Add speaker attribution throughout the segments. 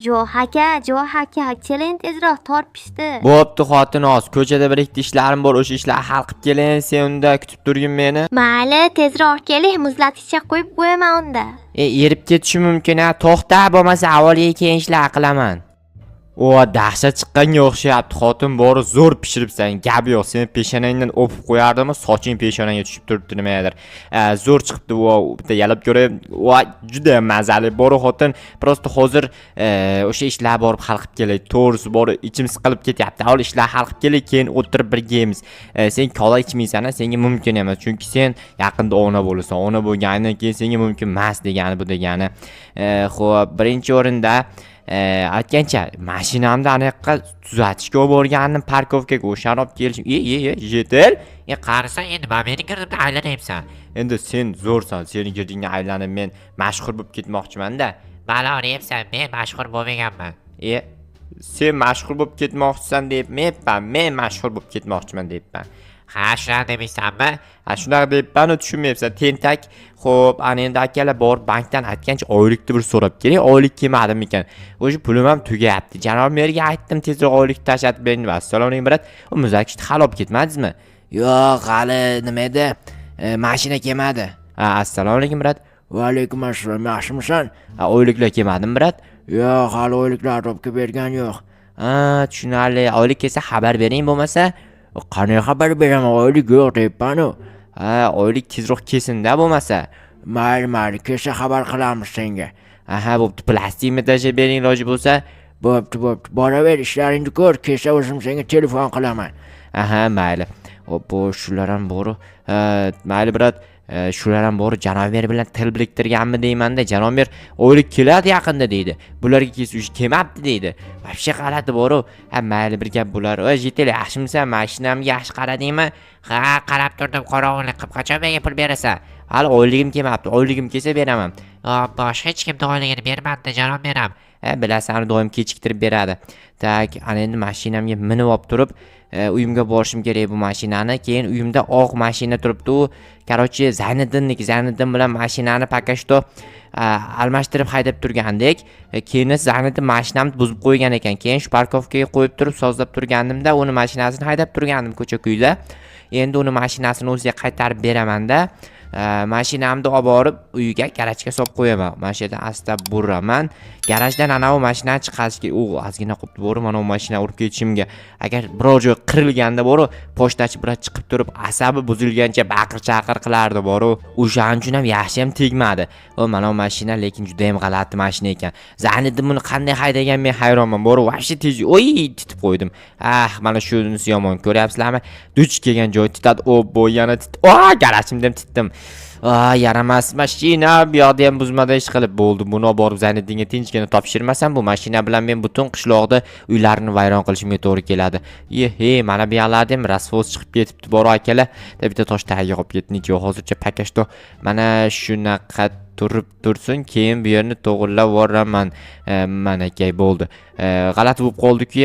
Speaker 1: Jo haka, keling tezroq tor pishdi.
Speaker 2: Bo'pti xotinoz, ko'chada bir ikkita ishlarim bor, o'sha ishlarni hal qilib kelin, sen unda kutib turgin meni.
Speaker 1: Mayli, tezroq keling, muzlatgichga qo'yib qo'yaman unda.
Speaker 2: Erib ketishi mumkin a, to'xta, bo'lmasa avvaliga keyin ishlar qilaman. O, dahshat chiqqanga o'xshayapti, xotin bori zo'r pishiribsan. Gap yo'q, seni peshonangdan o'pib qo'yardimmi, soching peshonangga tushib turibdi nimadir. Zo'r chiqibdi, bitta yalab ko'ray. Juda mazali bori xotin, prosta hozir o'sha ishlar borib hal qilib kelay. To'g'risi bori ichim siqilib ketyapti. Avval ishlar hal qilib kelay, keyin o'tirib birga yeymiz. Sen kola ichmaysan, senga mumkin emas, chunki sen yaqinda ona bo'lasan. Ona bo'lganidan keyin senga mumkin emas degani bu degani. Xo'p, birinchi o'rinda aytgancha mashinamni anaqa tuzatishga olib borgandim, parkovkaga o'shani olib kelishim. Jetel,
Speaker 3: qarasa endi meni girdimda aylanyapsan.
Speaker 2: endi sen zo'rsan, seni girdingga aylanib men mashhur bo'lib ketmoqchiman-da.
Speaker 3: Balo deyapsan, men mashhur bo'lmaganman.
Speaker 2: Sen mashhur bo'lib ketmoqchisan deyapman, men mashhur bo'lib ketmoqchiman deyapman.
Speaker 3: Ha, shunaqa demaysanmi?
Speaker 2: Shunaqa deyapman-ku, tushunmayapsan. Tentak. Xo'p, ana endi akalar bor bankdan aytgancha oylikni bir so'rab kerak. Oylik kelmadimi ekan? O'sha pulim ham tugayapti. Janob merga aytdim, tezroq oylik tashlatib bering deb. Assalomu alaykum brat. U muzakishni hal olib ketmadingizmi?
Speaker 4: Yo'q, hali nima edi? Mashina kelmadi.
Speaker 2: Assalomu alaykum brat.
Speaker 4: Va alaykum assalom, yaxshimisan?
Speaker 2: Oyliklar kelmadimi brat?
Speaker 4: Yo'q, hali oyliklar topib bergan yo'q.
Speaker 2: Tushunarli. Oylik kelsa xabar bering bo'lmasa.
Speaker 4: Qanday xabar beraman? Oylik yo'q deyapman-ku.
Speaker 2: Oylik tezroq kelsin-da bo'lmasa.
Speaker 4: Mayli, kelsa xabar qilamiz senga.
Speaker 2: Bo'pti, plastikni tashib bering iloji bo'lsa.
Speaker 4: Bo'pti. Boraver, ishlaringni ko'r, kelsa o'zim senga telefon qilaman.
Speaker 2: Mayli. Hop, shular ham bor. Mayli brat, shular ham bor. Janober bilan til biriktirganmi deyman-da. Janober oylik keladi yaqinda deydi. Bularga kelsa kelmabdi deydi. Vobshe g'alati bor. Mayli, bir gap bo'lar. Jetel, yaxshimisan? Mashinamga yaxshi qaradingmi?
Speaker 3: Ha, qarab turdim, qorong'ulik qilib qachon menga pul berasan?
Speaker 2: Hali oyligim kelmabdi. Oyligim kelsa beraman.
Speaker 3: Boshqa hech kimning oyligini bermadi, janob meram.
Speaker 2: Bilasan, doim kechiktirib beradi. Tak, ana endi mashinamga minib olib turib, uyimga borishim kerak bu mashinani. Keyin uyimda oq mashina turibdi. Qarochi Zayniddin bilan mashinani pakashto almashtirib haydab turgandik. Keyin Zayniddin mashinamni buzib qo'ygan ekan. Keyin shu parkovkaga qo'yib turib sozlab turganimda, uni mashinasini haydab turgandim ko'cha-ko'yda. Endi uni mashinasini o'ziga qaytarib beraman-da. Mashinamni olib borib uyiga garajga solib qo'yaman. Mashina asta buraman. Garajdan ana u mashinani chiqarishga, ozgina qopdi bor, mana u mashina urib ketishimga. Agar biror joy qirilganda bor, pochtachi bilan chiqib turib, asabi buzilgancha baqir-chaqir qilardi bor. O'shaning uchun ham yaxshi ham tegmadi. Mana u mashina lekin juda ham g'alati mashina ekan. Zanidim buni qanday haydagan men hayronman. Bor, vobshe tez, titib qo'ydim. Mana shunisi yomon, ko'ryapsizlarmi? Duch kelgan joy titadi, yana garajimda ham titdim. Yaramas mashina, bu yoqda ham buzmada ish qilib bo'ldi. Buni olib borib Zayniddinga tinchgina topshirmasam, bu mashina bilan men butun qishloqda uylarni vayron qilishimga to'g'ri keladi. Mana bu yoqlarda ham rasvos chiqib ketibdi, bor akalar. Bitta tosh tagiga qolib ketdi. Hozircha pakashto mana shunaqa tursin, keyin bu yerni to'g'rilab boraman. Mana kay bo'ldi. G'alati bo'lib qoldi-ku,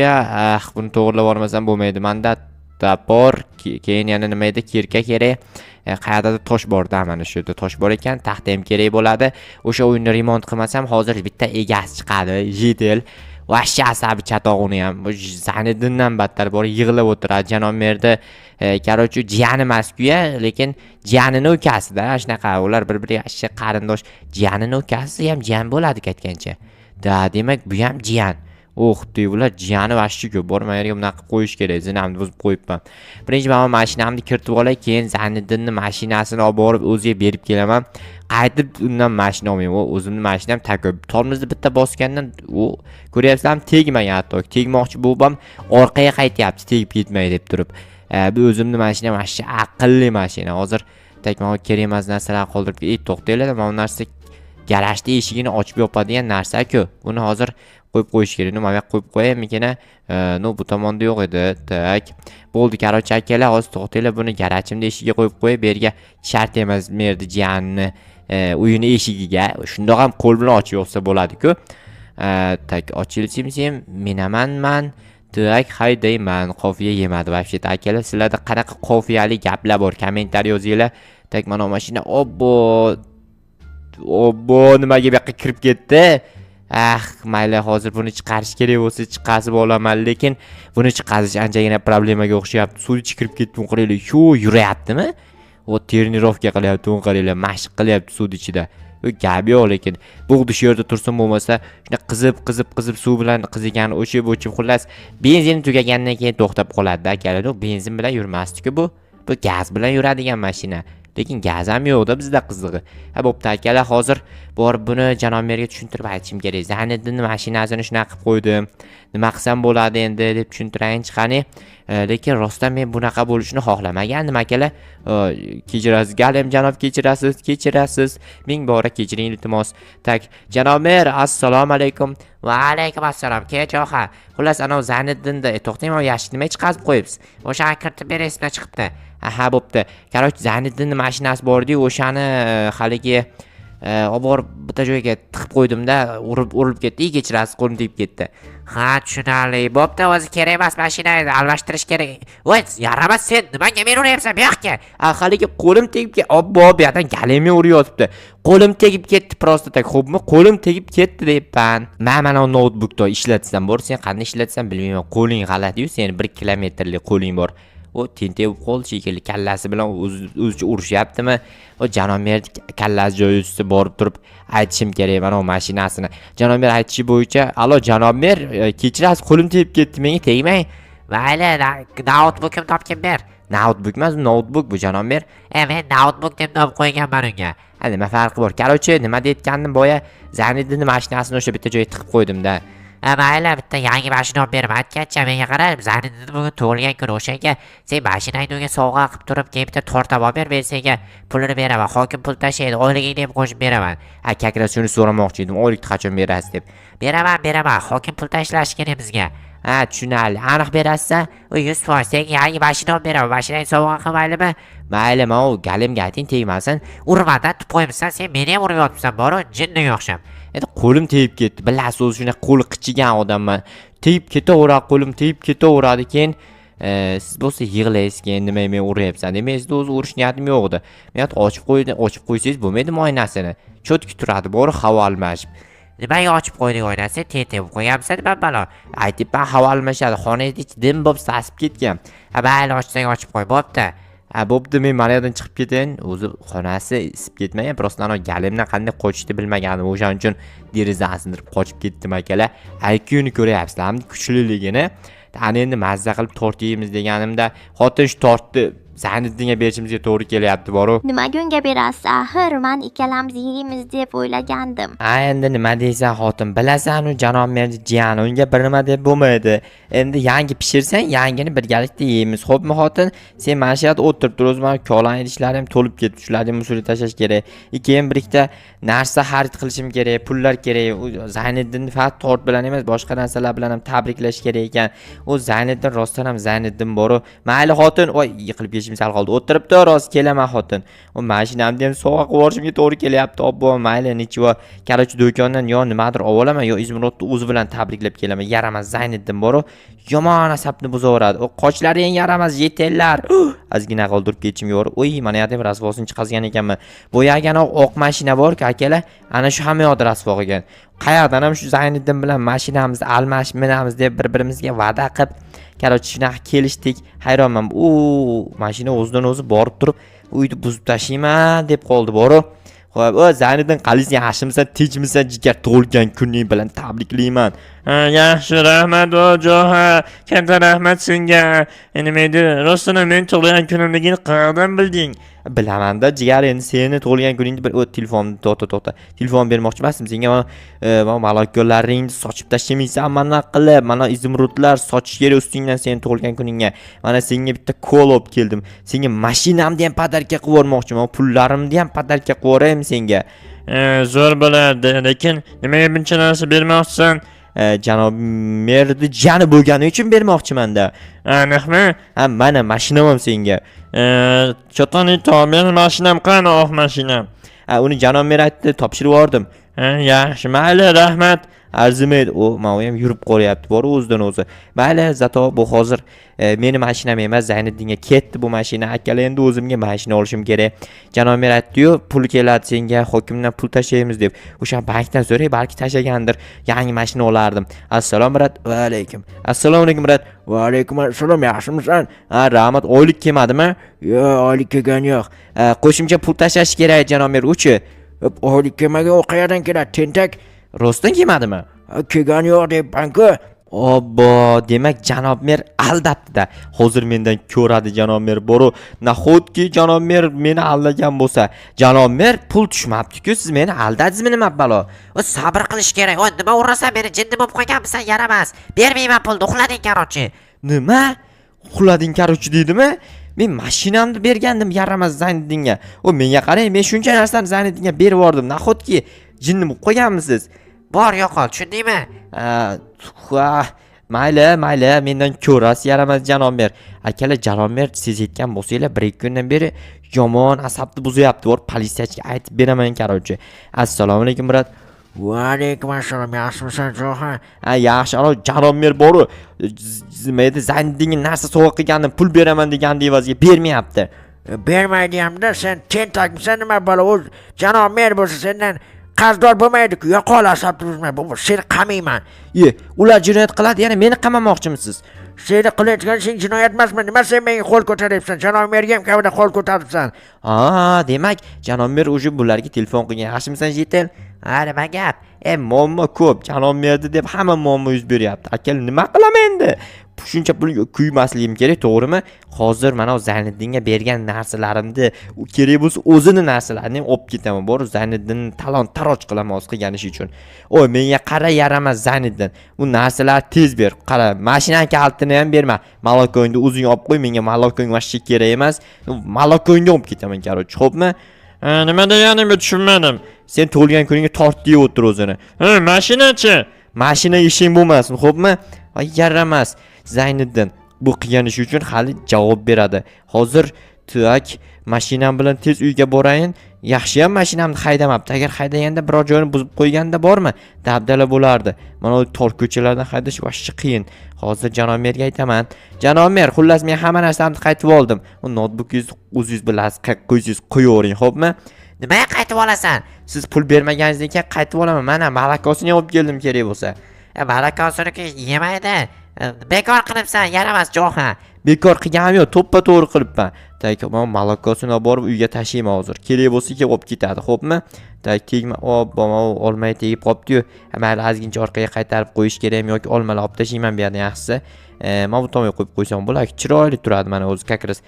Speaker 2: buni to'g'rilab bormasam bo'lmaydi. Menda tapor, keyin yana nima edi? Kirka kerak. Qayerdadir tosh bor-da, mana shu yerda tosh bor ekan, taxta ham kerak bo'ladi. O'sha uyni remont qilmasam, hozir bitta egasi chiqadi, Jetel. Vashcha asabi chatog'ini ham Zayniddindan battar bor, yig'ilib o'tiradi. Janob merda, qarochi jiyani emas-ku-ya, lekin jiyanining ukasi-da, shunaqa ular bir-biriga yaxshi qarindosh. Jiyanining ukasi ham jiyan bo'ladi ketgancha. Demak, bu ham jiyan. Deydilar, jiyani vashchi ko'p. Bor, men yerga bunaqa qilib qo'yish kerak. Zinamni buzib qo'yibman. Birinchi men mashinamni kiritib olay, keyin Zayniddinning mashinasini olib borib o'ziga berib kelaman. Qaytib undan mashina olmayman. O'zimning mashinam takob. Tormozni bitta bosgandan ko'ryapsizlarmi, tegmagan hatto. Tegmoqchi bo'lib ham orqaga qaytyapti, tegib ketmay deb turib. Bu o'zimning mashinam vashchi aqlli mashina. Hozir takmoq kerak emas narsalar qoldirib, to'xtanglar, mana bu narsa garajda eshigini ochib yopadigan narsa-ku. Buni hozir qo'yib qo'yish kerak. Nima yoq qo'yib qo'yamikina? Bu tomonda yo'q edi. Tak. Bo'ldi, qarochi akalar, hozir to'xtanglar, buni garajimda eshigiga qo'yib qo'yib, berga shart emas merdi jiyanni uyini eshigiga. Shundoq ham qo'l bilan ochib yo'qsa bo'ladi-ku. Tak, ochilsim, menamanman. Tak, haydayman. Qofiya yemadi. Vobshe akalar, sizlarda qanaqa qofiyali gaplar bor? Kommentariy yozinglar. Tak, mana mashina nimaga bu yoqqa kirib ketdi? Mayli, hozir buni chiqarish kerak bo'lsa chiqazib olaman, lekin buni chiqarish anchagina problemaga o'xshayapti. Suv kirib ketdi, qaranglar, shu yurayaptimi? O trenirovka qilyapti, qaranglar, mashq qilyapti suv ichida. Gap yo'q, lekin bug'di shu yerda tursin bo'lmasa, shuna qizib suv bilan qizigan o'chib, xullas, benzin tugagandan keyin to'xtab qoladi-da, akalar. Benzin bilan yurmasdi-ku bu. Bu gaz bilan yuradigan mashina. Lekin gaz ham yo'qda bizda qizig'i. Bo'pti akalar, hozir borib buni janob-merga tushuntirib aytishim kerak. Zaniddinning mashinasini shunaqa qilib qo'ydim. Nima qilsam bo'ladi endi deb tushuntirayinchi qani. Lekin rostdan men bunaqa bo'lishini xohlamagandim akalar. Kechirasiz, galim janob, kechirasiz. Ming bora kechiring iltimos. Tak, janob-mer, assalomu alaykum.
Speaker 3: Va alaykum assalom. Kech oxa. Xullas, ana Zaniddinda to'xtang, men yashni nima chiqazib qo'yibsiz? O'shani kiritib berasizmi, chiqibdi.
Speaker 2: Aha, bo'pti. Qaroq Zaniddinning mashinasi bor-ku, o'shani haligi oborib bitta joyga tiqib qo'ydim-da, urilib ketdi, kechirasiz, qo'lim tegib ketdi.
Speaker 3: Ha, tushunarli. Bo'pti, o'zi kerak emas, mashinani almashtirish kerak. Voy, yaramas sen, nimaga meni uryapsan bu yoqqa?
Speaker 2: Haligi qo'lim tegib ketdi. Obbo, bu yerdan galimni uryapti. Qo'lim tegib ketdi, prosta tak, xo'pmi? Qo'lim tegib ketdi deyapman. Mana notebookda ishlatsam bor, sen qanday ishlatsan bilmayman. Qo'ling g'alati-yu, sen 1 kilometrlik qo'ling bor. O tintev qo'l shekilli, kallasi bilan o'zicha urushyaptimi? O janob-mer kallasi joyi ustida borib turib aytishim kerak mana o mashinasini. Janob-mer aytishi bo'yicha, "Alo janob-mer, kechirasiz, qo'lim tegib ketdi, menga tegmang."
Speaker 3: Mayli, notebookimni topib ber.
Speaker 2: Notebook emas, notebook bu janob-mer.
Speaker 3: Men notebook deb nom qo'yganman unga.
Speaker 2: Nima farqi bor? Qarochi, nima deyotgandim boya? Zaniddinning mashinasini o'sha bitta joyga tiqib qo'ydim-da.
Speaker 3: Mayli, bitta yangi mashina olib berib aytgancha, menga qara, Zaniddin bugun tug'ilgan kun, o'shanga sen mashinangni unga sovg'a qilib turib, keyin bitta torta olib ber, men senga pulini beraman. Hokim pul tashlaydi, oyligingni ham qo'shib beraman.
Speaker 2: Kakra shuni so'ramoqchi edim, oylikni qachon berasiz deb.
Speaker 3: Beraman. Hokim pul tashlashi kerak bizga.
Speaker 2: Tushunarli. Aniq berasiz?
Speaker 3: 100% senga yangi mashina olib beraman. Mashinangni sovg'a qilmaylimi?
Speaker 2: Mayli, men u galimga ayting, tegmasin.
Speaker 3: Urmadan tutib qo'yibsan, sen meni ham urib yotibsan, bor-ku, jinniga o'xshab.
Speaker 2: Endi qo'lim tegib ketdi. Bilasiz, o'zi shuna qo'li qichigan odamman. Tegib ketaveradi, qo'lim tegib ketaveradi, keyin siz bo'lsa yig'laysiz, keyin nima men uryapsan. Demak, sizda o'zi urish niyatim yo'q edi. Men ochib qo'ysangiz bo'lmaydimi oynasini? Cho'tki turadi, bor havo almashib.
Speaker 3: Nimaga ochib qo'yding oynasini? Tentib qo'yamsan, nima balo?
Speaker 2: Aytibman, havo almashadi. Xonangiz ich dim bo'lib sasib ketgan.
Speaker 3: Mayli, ochsang ochib qo'y, bo'pti.
Speaker 2: Bo'pti, men mana yerdan chiqib ketayin. O'zi xonasi isib ketmagan, prosta ana galimdan qanday qochishni bilmagandim. O'shaning uchun derazani sindirib qochib ketdim akalar. IQ-ni ko'ryapsizlarmi? Kuchliligini. Ana endi mazza qilib tort yeymiz deganimda, xotin shu tortni Zaniddinga berishimizga to'g'ri kelyapti, boru.
Speaker 1: Nimaga unga berasiz? Axir men ikkalamiz yeymiz deb o'ylagandim.
Speaker 2: Endi nima deysan xotin? Bilasan, u janob-merni jiyani, unga bir nima deb bo'lmaydi. Endi yangi pishirsang, yangini birgalikda yeymiz. Xo'pmi xotin? Sen mana shu yerda o'tirib tur, o'zim ham kolan idishlarim to'lib ketdi. Shularni musulga tashlash kerak. Keyin bir ikkita narsa xarid qilishim kerak, pullar kerak. Zaniddinni faqat tort bilan emas, boshqa narsalar bilan ham tabriklash kerak ekan. O Zaniddin rostdan ham Zaniddin boru. Mayli xotin, voy yiqilib sal qoldi. O'tiribdi, rost kelaman xotin. O mashinamni ham sovg'a qilib yuborishimga to'g'ri kelyapti. Obbo, mayli, nechiva qarochi do'kondan yo nimadir olib olaman, yo Izmirotni o'zi bilan tabriklab kelaman. Yaramas Zaniddin boru. Yomon asabni buzaveradi. O qochlari ham yaramas, yetellar. Ozgina qoldirib ketishim yo'q. Oy, mana yerda bir rasvosini chiqazgan ekanman. Bo'yagana oq mashina bor-ku, akalar. Ana shu hamma yoqda rasvo qilgan. Qayerdan ham shu Zaniddin bilan mashinamizni almashib minamiz deb bir-birimizga va'da qilib, qarochi shunaqa kelishdik. Hayronman. Mashina o'zidan o'zi borib turib, uyni buzib tashlayman deb qoldi, boru. Xo'p, Zaniddin, qalaysan, yaxshimisan, tinchmisan, jigar tug'ilgan kuning bilan tabriklayman.
Speaker 5: Yaxshi, rahmat ojoha. Katta rahmat senga. Nima edi? Rostdan men tug'ilgan kunimligini qayerdan bilding?
Speaker 2: Bilaman-da, jigar, endi seni tug'ilgan kuningni bir telefonni to'xta. Telefon bermoqchi emasdim senga. Mana malakalaringni sochib tashlamaysan, mana qilib, mana izimrutlar sochish kerak ustingdan seni tug'ilgan kuningga. Mana senga bitta kol olib keldim. Senga mashinamni ham padarka qilib yubormoqchiman, pullarimni ham padarka qilib yuboraymi senga?
Speaker 5: Zo'r bo'ladi, lekin nimaga buncha narsa bermoqchisan?
Speaker 2: Janob-merni jani bo'lgani uchun bermoqchiman-da.
Speaker 5: Aniqmi?
Speaker 2: Mana mashinam ham senga.
Speaker 5: Chotoni men mashinam qani, oq mashinam.
Speaker 2: Uni janob-mer aytdi, topshirib yubordim.
Speaker 5: Yaxshi, mayli, rahmat.
Speaker 2: arzimaydi. U mana ham yurib qolyapti, bor o'zidan o'zi. Mayli, zato bu hozir meni mashinam emas, Zayniddinga ketdi bu mashina. Akala endi o'zimga mashina olishim kerak. Janob mer aytdi-yu, pul keladi senga, hokimdan pul tashlaymiz deb. O'sha bankdan so'ray, balki tashlagandir. Yangi mashina olardim. Assalomu brat. Va alaykum. Assalomu alaykum brat.
Speaker 4: Va alaykum assalom, yaxshimisan?
Speaker 2: Ha, rahmat. Oylik kelmadimi?
Speaker 4: Yo'q, oylik kelgan yo'q.
Speaker 2: Qo'shimcha pul tashlash kerak, janob mer. Uchi.
Speaker 4: Oylik kelmagan u qayerdan keladi, tentak?
Speaker 2: Rostdan kelmadimi?
Speaker 4: Kelgan yo'q deyapman-ku.
Speaker 2: Obbo, demak janob mer aldabdi-da. Hozir mendan ko'radi janob mer. Boru, nahotki janob mer meni aldagan bo'lsa, janob mer pul tushmabdi-ku, siz meni aldadingizmi nima balo?
Speaker 3: O sabr qilish kerak. O nima urasan, meni jinni bo'lib qolganmisan, yaramas. Bermayman pulni, uxlading qarochi.
Speaker 2: Nima? Uxlading qarochi deydimi? Men mashinamni bergandim yaramas Zayniddinga. O menga qarang, men shuncha narsani Zayniddinga berib yubordim. Nahotki jinni bo'lib qolganmisiz?
Speaker 3: Bor yo'qol, tushundingmi?
Speaker 2: Mayli, mendan ko'rasiz yaramas janob mer. Akalar, janob mer siz aytgan bo'lsanglar, 1-2 kundan beri yomon asabni buzyapti. Bor politsiyachiga aytib beraman qarochi. Assalomu alaykum brat.
Speaker 4: Va alaykum assalom, yaxshimisan Jo'xa?
Speaker 2: Yaxshi, janob mer boru. Mayda Zayniddinga narsa sovg'a qilgandim, pul beraman degan evaziga bermayapti.
Speaker 4: Bermaydi hamda, sen tentakmisan nima bola? U janob mer bo'lsa sendan qarzdor bo'lmaydi-ku. Yo'qol asabni buzma. Bu seni qamayman.
Speaker 2: Ular jinoyat qiladi, yana meni qamamoqchimisiz?
Speaker 4: Seni qilayotgan sen jinoyat emasmi? Nima sen menga qo'l ko'taryapsan? Janob merga ham kavida qo'l ko'taribsan.
Speaker 2: Demak, janob mer o'sha bularga telefon qilgan. Yaxshimisan, Jetel?
Speaker 3: Nima gap?
Speaker 2: Muammo ko'p. Janob merdi deb hamma muammo yuz beryapti. Akal, nima qilaman endi? Shuncha pul kuymasligim kerak, to'g'rimi? Hozir mana Zayniddinga bergan narsalarimni, u kerak bo'lsa o'zini narsalarini ham olib ketaman. Bor, Zayniddinni talon-taroj qilaman o'z qilganishi uchun. Oy, menga qara yaramas Zayniddin. Bu narsalar tez ber. Qara, mashinang kalitini ham berma. Malokoingni o'zing olib qo'y, menga malokoing vashchi kerak emas. Malokoingni olib ketaman, qarochi, xo'pmi?
Speaker 5: Nima degani men tushunmadim.
Speaker 2: Sen to'lgan kuningga tort deb o'tir o'zini.
Speaker 5: Mashinachi?
Speaker 2: Mashina ishing bo'lmasin, xo'pmi? Voy yaramas. Zayniddin bu qilgan ish uchun hali javob beradi. Hozir tuak mashinam bilan tez uyga borayin. Yaxshi ham mashinamni haydamabdi. Agar haydaganda biror joyini buzib qo'yganda bormi? Dabdala bo'lardi. Mana bu tor ko'chalardan haydash vashchi qiyin. Hozir janob merga aytaman. Janob mer, xullas men hamma narsamni qaytib oldim. U notebookingizni o'zingiz bilasiz, qo'ysiz qo'yavering, xo'pmi?
Speaker 3: Nimaga qaytib olasan?
Speaker 2: Siz pul bermaganingizdan keyin qaytib olaman. Mana malakosini olib keldim kerak bo'lsa.
Speaker 3: Malakosini yemaydi. Bekor qilibsan, yaramas Jo'xa.
Speaker 2: Bekor qilganim yo'q, to'ppa-to'g'ri qilibman. Men malakosini olib borib uyga tashlayman hozir. Kerak bo'lsa kelib olib ketadi, xo'pmi? Tegma, olmay tegib qopdi-yu. Mayli, ozgincha orqaga qaytarib qo'yish kerakmi yoki olmalar olib tashlayman bu yerda yaxshisi. Mana bu tomonga qo'yib qo'ysam bo'lar, chiroyli turadi mana o'zi kakras.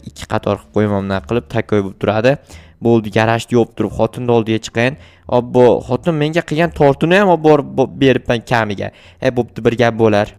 Speaker 2: Ikki qator qilib qo'ymamdan qilib takoy bo'lib turadi. Bo'ldi, garajda yopib turib xotinni oldiga chiqayin. Obbo, xotin menga qilgan tortini ham olib borib beribman kamiga. Bo'pti, bir gap bo'lar.